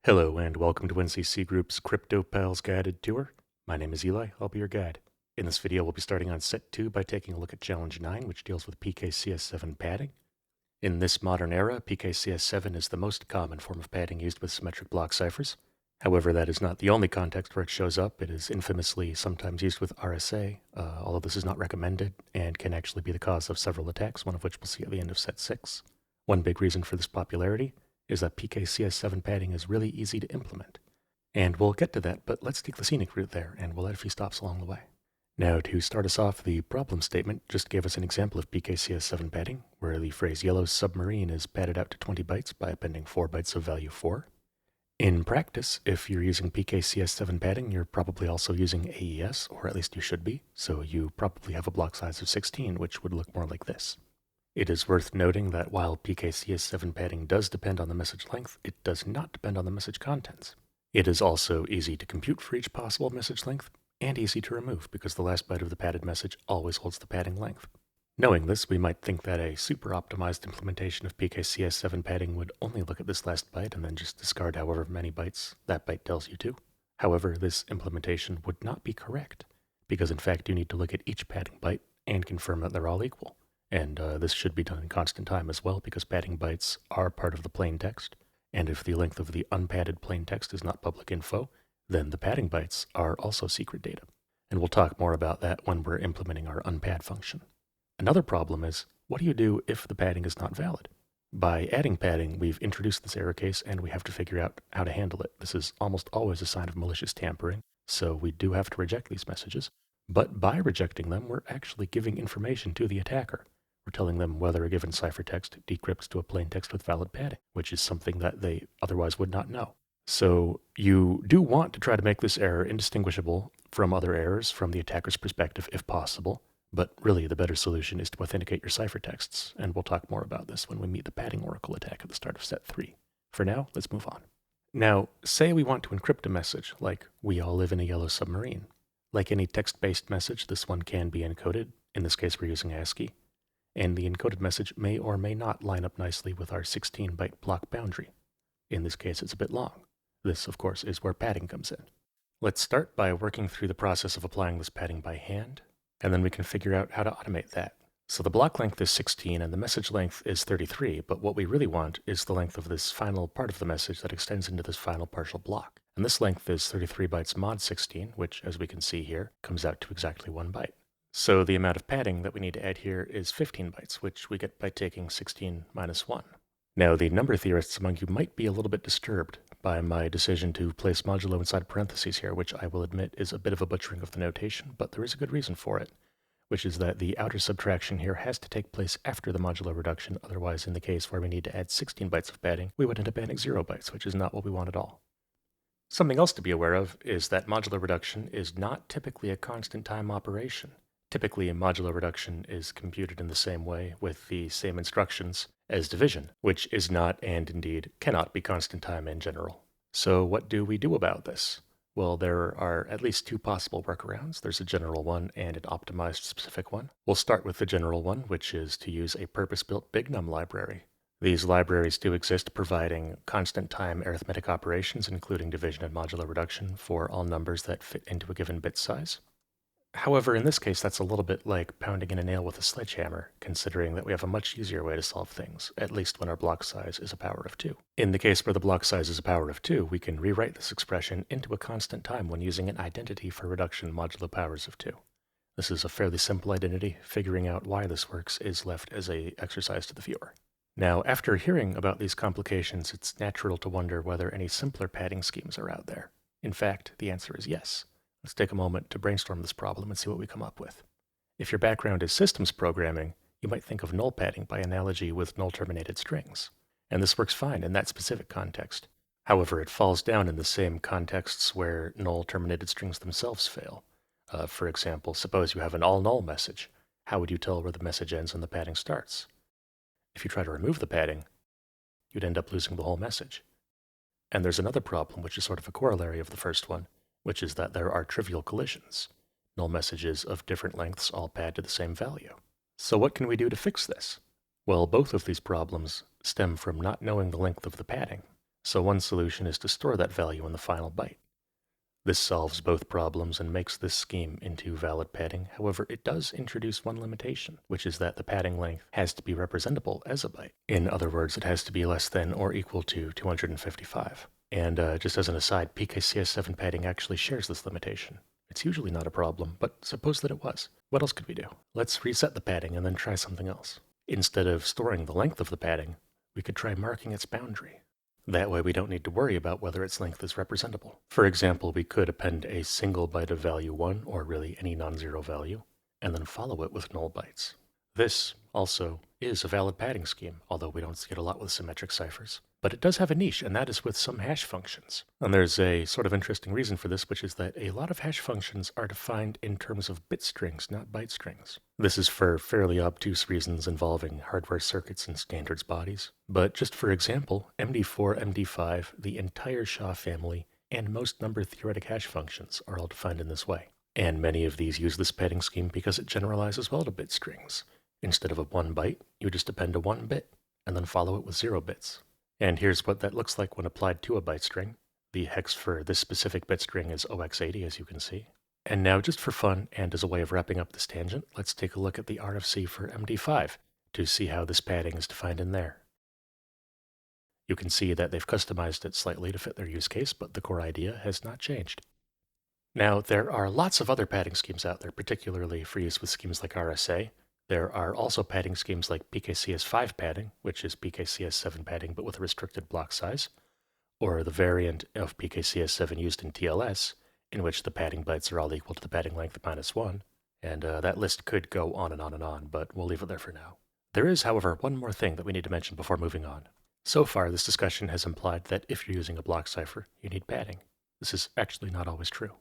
Hello and welcome to NCC Group's Cryptopals guided tour. My name is Eli, I'll be your guide. In this video we'll be starting on set 2 by taking a look at challenge 9, which deals with PKCS-7 padding. In this modern era, PKCS-7 is the most common form of padding used with symmetric block ciphers. However, that is not the only context where it shows up. It is infamously sometimes used with RSA, although this is not recommended and can actually be the cause of several attacks, one of which we'll see at the end of set 6. One big reason for this popularity is that PKCS-7 padding is really easy to implement. And we'll get to that, but let's take the scenic route there, and we'll add a few stops along the way. Now, to start us off, the problem statement just gave us an example of PKCS-7 padding, where the phrase yellow submarine is padded out to 20 bytes by appending 4 bytes of value 4. In practice, if you're using PKCS-7 padding, you're probably also using AES, or at least you should be, so you probably have a block size of 16, which would look more like this. It is worth noting that while PKCS-7 padding does depend on the message length, it does not depend on the message contents. It is also easy to compute for each possible message length, and easy to remove because the last byte of the padded message always holds the padding length. Knowing this, we might think that a super optimized implementation of PKCS-7 padding would only look at this last byte and then just discard however many bytes that byte tells you to. However, this implementation would not be correct, because in fact you need to look at each padding byte and confirm that they're all equal. And this should be done in constant time as well, because padding bytes are part of the plaintext, and if the length of the unpadded plaintext is not public info, then the padding bytes are also secret data. And we'll talk more about that when we're implementing our unpad function. Another problem is, what do you do if the padding is not valid? By adding padding, we've introduced this error case, and we have to figure out how to handle it. This is almost always a sign of malicious tampering, so we do have to reject these messages. But by rejecting them, we're actually giving information to the attacker. We're telling them whether a given ciphertext decrypts to a plaintext with valid padding, which is something that they otherwise would not know. So you do want to try to make this error indistinguishable from other errors from the attacker's perspective if possible, but really the better solution is to authenticate your ciphertexts, and we'll talk more about this when we meet the padding oracle attack at the start of set 3. For now, let's move on. Now, say we want to encrypt a message, like "we all live in a yellow submarine." Like any text-based message, this one can be encoded. In this case, we're using ASCII. And the encoded message may or may not line up nicely with our 16-byte block boundary. In this case, it's a bit long. This, of course, is where padding comes in. Let's start by working through the process of applying this padding by hand, and then we can figure out how to automate that. So the block length is 16 and the message length is 33, but what we really want is the length of this final part of the message that extends into this final partial block. And this length is 33 bytes mod 16, which, as we can see here, comes out to exactly 1 byte. So the amount of padding that we need to add here is 15 bytes, which we get by taking 16 minus 1. Now, the number theorists among you might be a little bit disturbed by my decision to place modulo inside parentheses here, which I will admit is a bit of a butchering of the notation, but there is a good reason for it, which is that the outer subtraction here has to take place after the modulo reduction. Otherwise, in the case where we need to add 16 bytes of padding, we would end up adding 0 bytes, which is not what we want at all. Something else to be aware of is that modulo reduction is not typically a constant time operation. Typically, modulo reduction is computed in the same way with the same instructions as division, which is not and indeed cannot be constant time in general. So what do we do about this? Well, there are at least 2 possible workarounds. There's a general one and an optimized specific one. We'll start with the general one, which is to use a purpose-built bignum library. These libraries do exist, providing constant time arithmetic operations, including division and modulo reduction, for all numbers that fit into a given bit size. However, in this case, that's a little bit like pounding in a nail with a sledgehammer, considering that we have a much easier way to solve things, at least when our block size is a power of 2. In the case where the block size is a power of 2, we can rewrite this expression into a constant time when using an identity for reduction modulo powers of 2. This is a fairly simple identity. Figuring out why this works is left as an exercise to the viewer. Now, after hearing about these complications, it's natural to wonder whether any simpler padding schemes are out there. In fact, the answer is yes. Let's take a moment to brainstorm this problem and see what we come up with. If your background is systems programming, you might think of null padding by analogy with null-terminated strings. And this works fine in that specific context. However, it falls down in the same contexts where null-terminated strings themselves fail. For example, suppose you have an all-null message. How would you tell where the message ends and the padding starts? If you try to remove the padding, you'd end up losing the whole message. And there's another problem, which is sort of a corollary of the first one, which is that there are trivial collisions. Null messages of different lengths all pad to the same value. So what can we do to fix this? Well, both of these problems stem from not knowing the length of the padding. So one solution is to store that value in the final byte. This solves both problems and makes this scheme into valid padding. However, it does introduce one limitation, which is that the padding length has to be representable as a byte. In other words, it has to be less than or equal to 255. And just as an aside, PKCS7 padding actually shares this limitation. It's usually not a problem, but suppose that it was. What else could we do? Let's reset the padding and then try something else. Instead of storing the length of the padding, we could try marking its boundary. That way we don't need to worry about whether its length is representable. For example, we could append a single byte of value 1, or really any non-zero value, and then follow it with null bytes. This also is a valid padding scheme, although we don't see it a lot with symmetric ciphers. But it does have a niche, and that is with some hash functions. And there's a sort of interesting reason for this, which is that a lot of hash functions are defined in terms of bit strings, not byte strings. This is for fairly obtuse reasons involving hardware circuits and standards bodies. But just for example, MD4, MD5, the entire SHA family, and most number theoretic hash functions are all defined in this way. And many of these use this padding scheme because it generalizes well to bit strings. Instead of a 1 byte, you just append a 1 bit, and then follow it with 0 bits. And here's what that looks like when applied to a byte string. The hex for this specific bit string is 0x80, as you can see. And now, just for fun, and as a way of wrapping up this tangent, let's take a look at the RFC for MD5 to see how this padding is defined in there. You can see that they've customized it slightly to fit their use case, but the core idea has not changed. Now, there are lots of other padding schemes out there, particularly for use with schemes like RSA. There are also padding schemes like PKCS5 padding, which is PKCS7 padding but with a restricted block size, or the variant of PKCS7 used in TLS, in which the padding bytes are all equal to the padding length -1, and that list could go on and on and on, but we'll leave it there for now. There is, however, one more thing that we need to mention before moving on. So far, this discussion has implied that if you're using a block cipher, you need padding. This is actually not always true.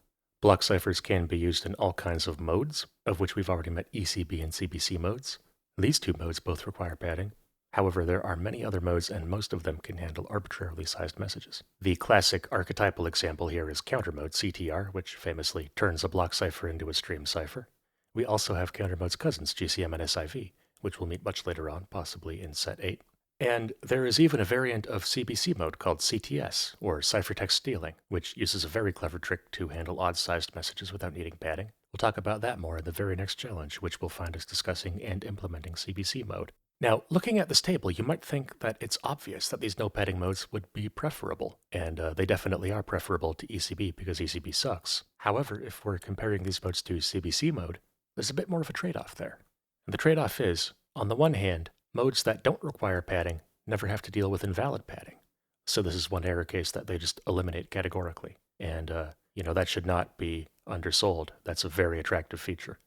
Block ciphers can be used in all kinds of modes, of which we've already met ECB and CBC modes. These two modes both require padding. However, there are many other modes, and most of them can handle arbitrarily sized messages. The classic archetypal example here is counter mode CTR, which famously turns a block cipher into a stream cipher. We also have counter mode's cousins, GCM and SIV, which we'll meet much later on, possibly in set 8. And there is even a variant of CBC mode called CTS, or ciphertext stealing, which uses a very clever trick to handle odd-sized messages without needing padding. We'll talk about that more in the very next challenge, which will find us discussing and implementing CBC mode. Now, looking at this table, you might think that it's obvious that these no padding modes would be preferable, and they definitely are preferable to ECB because ECB sucks. However, if we're comparing these modes to CBC mode, there's a bit more of a trade-off there. And the trade-off is, on the one hand, modes that don't require padding never have to deal with invalid padding. So this is one error case that they just eliminate categorically. And, that should not be undersold. That's a very attractive feature.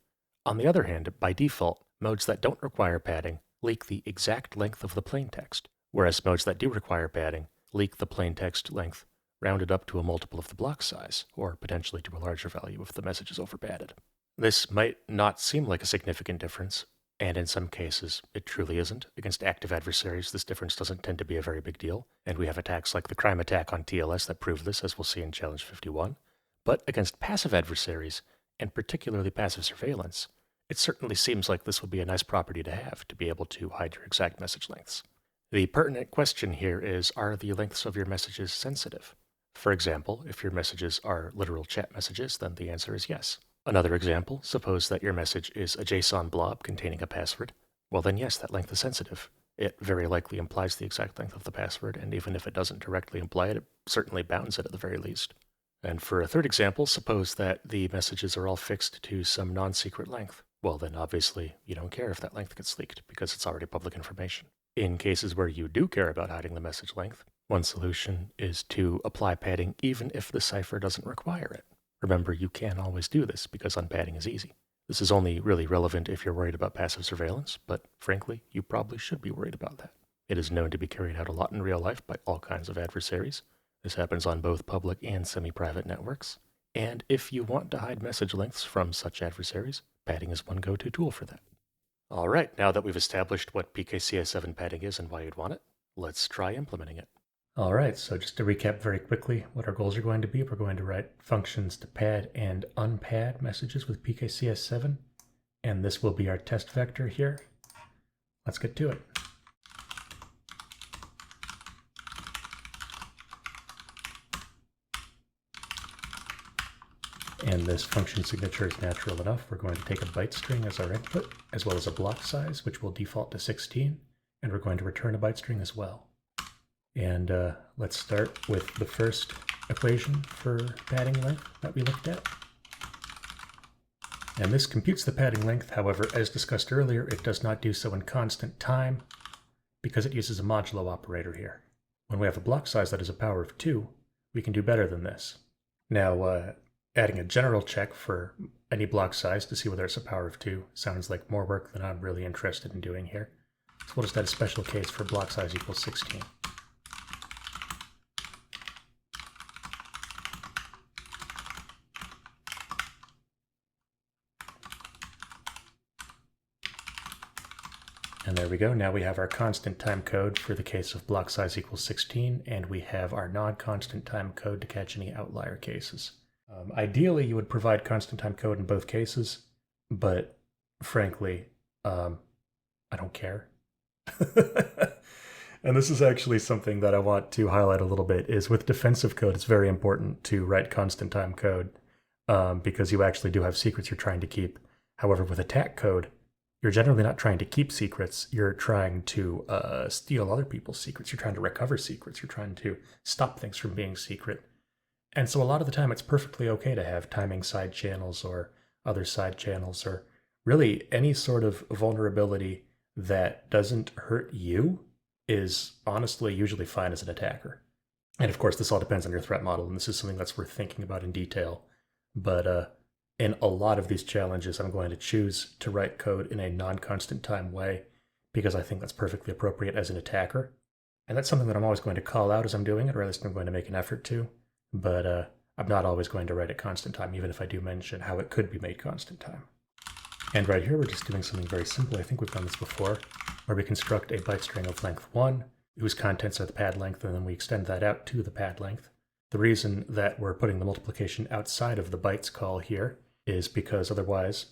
On the other hand, by default, modes that don't require padding leak the exact length of the plaintext, whereas modes that do require padding leak the plaintext length rounded up to a multiple of the block size, or potentially to a larger value if the message is over-padded. This might not seem like a significant difference, and in some cases, it truly isn't. Against active adversaries, this difference doesn't tend to be a very big deal, and we have attacks like the crime attack on TLS that prove this, as we'll see in Challenge 51. But against passive adversaries, and particularly passive surveillance, it certainly seems like this would be a nice property to have, to be able to hide your exact message lengths. The pertinent question here is, are the lengths of your messages sensitive? For example, if your messages are literal chat messages, then the answer is yes. Another example, suppose that your message is a JSON blob containing a password. Well then yes, that length is sensitive. It very likely implies the exact length of the password, and even if it doesn't directly imply it, it certainly bounds it at the very least. And for a third example, suppose that the messages are all fixed to some non-secret length. Well then obviously you don't care if that length gets leaked, because it's already public information. In cases where you do care about hiding the message length, one solution is to apply padding even if the cipher doesn't require it. Remember, you can always do this because unpadding is easy. This is only really relevant if you're worried about passive surveillance, but frankly, you probably should be worried about that. It is known to be carried out a lot in real life by all kinds of adversaries. This happens on both public and semi-private networks. And if you want to hide message lengths from such adversaries, padding is one go-to tool for that. All right, now that we've established what PKCS7 padding is and why you'd want it, let's try implementing it. All right, so just to recap very quickly what our goals are going to be, we're going to write functions to pad and unpad messages with PKCS7, and this will be our test vector here. Let's get to it. and this function signature is natural enough. We're going to take a byte string as our input, as well as a block size, which will default to 16, and we're going to return a byte string as well. And let's start with the first equation for padding length that we looked at. And this computes the padding length. However, as discussed earlier, it does not do so in constant time because it uses a modulo operator here. When we have a block size that is a power of 2, we can do better than this. Now, adding a general check for any block size to see whether it's a power of 2 sounds like more work than I'm really interested in doing here. So we'll just add a special case for block size equals 16. And there we go. Now we have our constant time code for the case of block size equals 16, and we have our non-constant time code to catch any outlier cases. Ideally, you would provide constant time code in both cases, but frankly, I don't care. And this is actually something that I want to highlight a little bit, is with defensive code, it's very important to write constant time code because you actually do have secrets you're trying to keep. However, with attack code, you're generally not trying to keep secrets. You're trying to steal other people's secrets. You're trying to recover secrets. You're trying to stop things from being secret. And so a lot of the time, it's perfectly okay to have timing side channels or other side channels or really any sort of vulnerability that doesn't hurt you is honestly usually fine as an attacker. And of course, this all depends on your threat model, and this is something that's worth thinking about in detail. But in a lot of these challenges, I'm going to choose to write code in a non-constant time way because I think that's perfectly appropriate as an attacker. And that's something that I'm always going to call out as I'm doing it, or at least I'm going to make an effort to. But I'm not always going to write it constant time, even if I do mention how it could be made constant time. And right here, we're just doing something very simple. I think we've done this before, where we construct a byte string of length 1, whose contents are the pad length, and then we extend that out to the pad length. The reason that we're putting the multiplication outside of the bytes call here is because otherwise,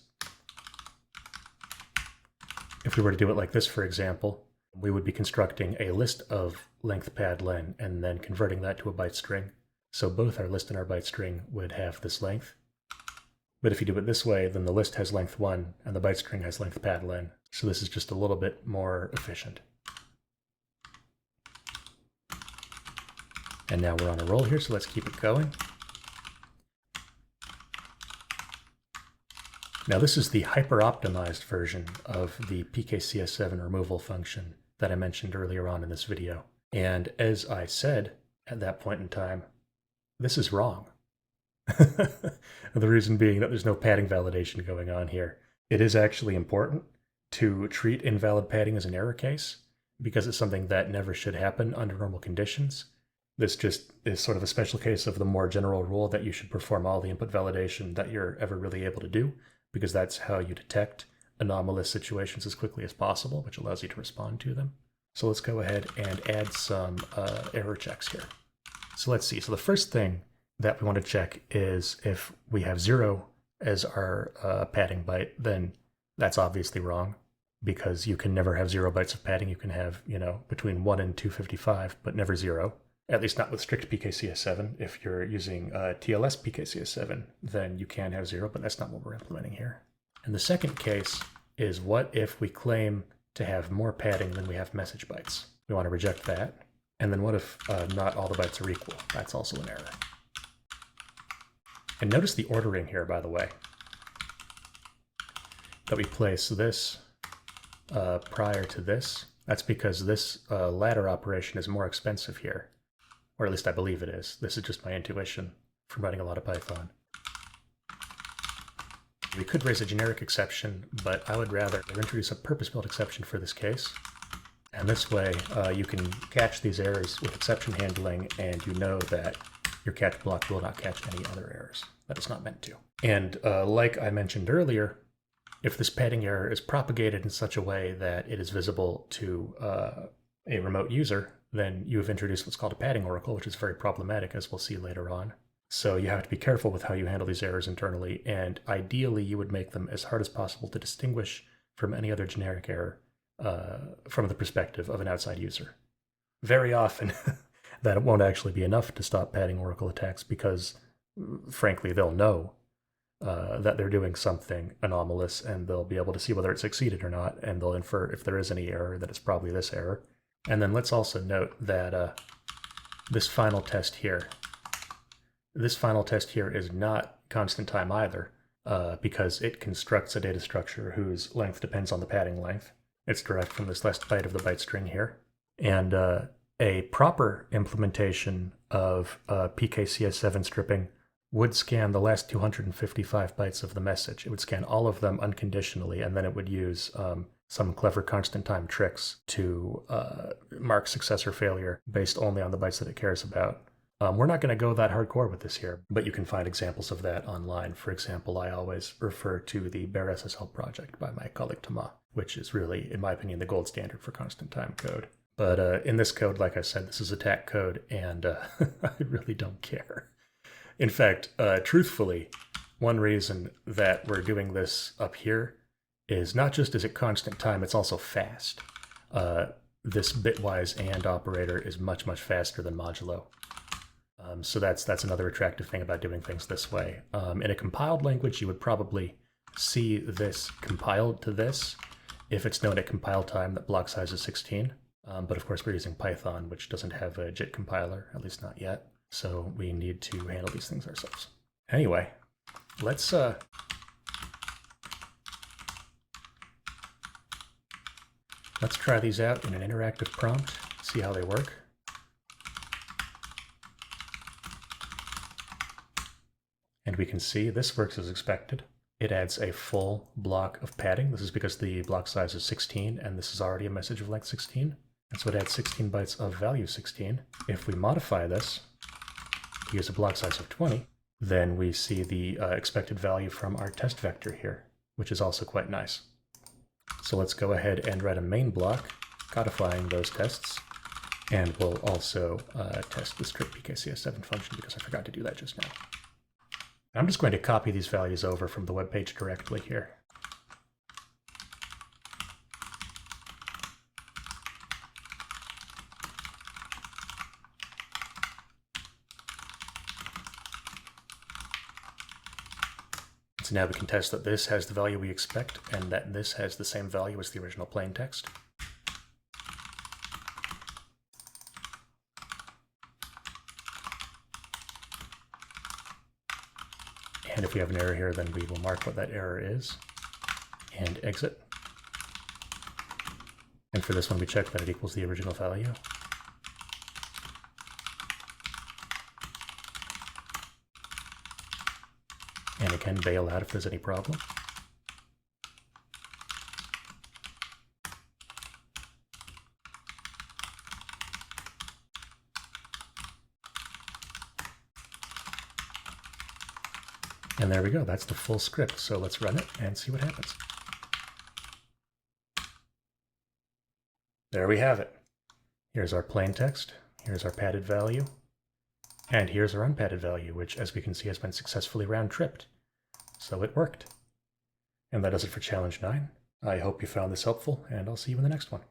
if we were to do it like this, for example, we would be constructing a list of length pad len and then converting that to a byte string. So both our list and our byte string would have this length. But if you do it this way, then the list has length 1 and the byte string has length pad len. So this is just a little bit more efficient. And now we're on a roll here, so let's keep it going. Now this is the hyper-optimized version of the PKCS7 removal function that I mentioned earlier on in this video. And as I said at that point in time, this is wrong. The reason being that there's no padding validation going on here. It is actually important to treat invalid padding as an error case because it's something that never should happen under normal conditions. This just is sort of a special case of the more general rule that you should perform all the input validation that you're ever really able to do, because that's how you detect anomalous situations as quickly as possible, which allows you to respond to them. So let's go ahead and add some error checks here. So let's see. So the first thing that we want to check is if we have 0 as our padding byte, then that's obviously wrong, because you can never have 0 bytes of padding. You can have, between 1 and 255, but never 0. At least not with strict PKCS7. If you're using TLS PKCS7, then you can have 0, but that's not what we're implementing here. And the second case is, what if we claim to have more padding than we have message bytes? We want to reject that. And then what if not all the bytes are equal? That's also an error. And notice the ordering here, by the way, that we place this prior to this. That's because this ladder operation is more expensive here. Or at least I believe it is. This is just my intuition from writing a lot of Python. We could raise a generic exception, but I would rather introduce a purpose-built exception for this case. And this way, you can catch these errors with exception handling, and you know that your catch block will not catch any other errors that it's not meant to. And like I mentioned earlier, if this padding error is propagated in such a way that it is visible to a remote user, then you have introduced what's called a padding oracle, which is very problematic, as we'll see later on. So you have to be careful with how you handle these errors internally, and ideally you would make them as hard as possible to distinguish from any other generic error from the perspective of an outside user. Very often, that won't actually be enough to stop padding oracle attacks because, frankly, they'll know that they're doing something anomalous, and they'll be able to see whether it succeeded or not, and they'll infer if there is any error that it's probably this error. And then let's also note that this final test here is not constant time either, because it constructs a data structure whose length depends on the padding length. It's derived from this last byte of the byte string here. And a proper implementation of PKCS7 stripping would scan the last 255 bytes of the message. It would scan all of them unconditionally, and then it would use some clever constant time tricks to mark success or failure based only on the bytes that it cares about. We're not going to go that hardcore with this here, but you can find examples of that online. For example, I always refer to the Bare SSL project by my colleague Thomas, which is really, in my opinion, the gold standard for constant time code. But in this code, like I said, this is attack code, and I really don't care. In fact, truthfully, one reason that we're doing this up here is not just is it constant time, it's also fast. This bitwise AND operator is much, much faster than modulo. So that's another attractive thing about doing things this way. In a compiled language, you would probably see this compiled to this if it's known at compile time that block size is 16. But of course, we're using Python, which doesn't have a JIT compiler, at least not yet. So we need to handle these things ourselves. Anyway, let's try these out in an interactive prompt, see how they work. And we can see this works as expected. It adds a full block of padding. This is because the block size is 16, and this is already a message of length 16. And so it adds 16 bytes of value 16. If we modify this to use a block size of 20, then we see the expected value from our test vector here, which is also quite nice. So let's go ahead and write a main block codifying those tests. And we'll also test the strict PKCS7 function because I forgot to do that just now. I'm just going to copy these values over from the web page directly here. So now we can test that this has the value we expect and that this has the same value as the original plaintext. And if we have an error here, then we will mark what that error is and exit. And for this one, we check that it equals the original value. And it can bail out if there's any problem. And there we go, that's the full script. So let's run it and see what happens. There we have it. Here's our plain text, here's our padded value, and here's our unpadded value, which as we can see has been successfully round-tripped. So it worked. And that does it for challenge 9. I hope you found this helpful, and I'll see you in the next one.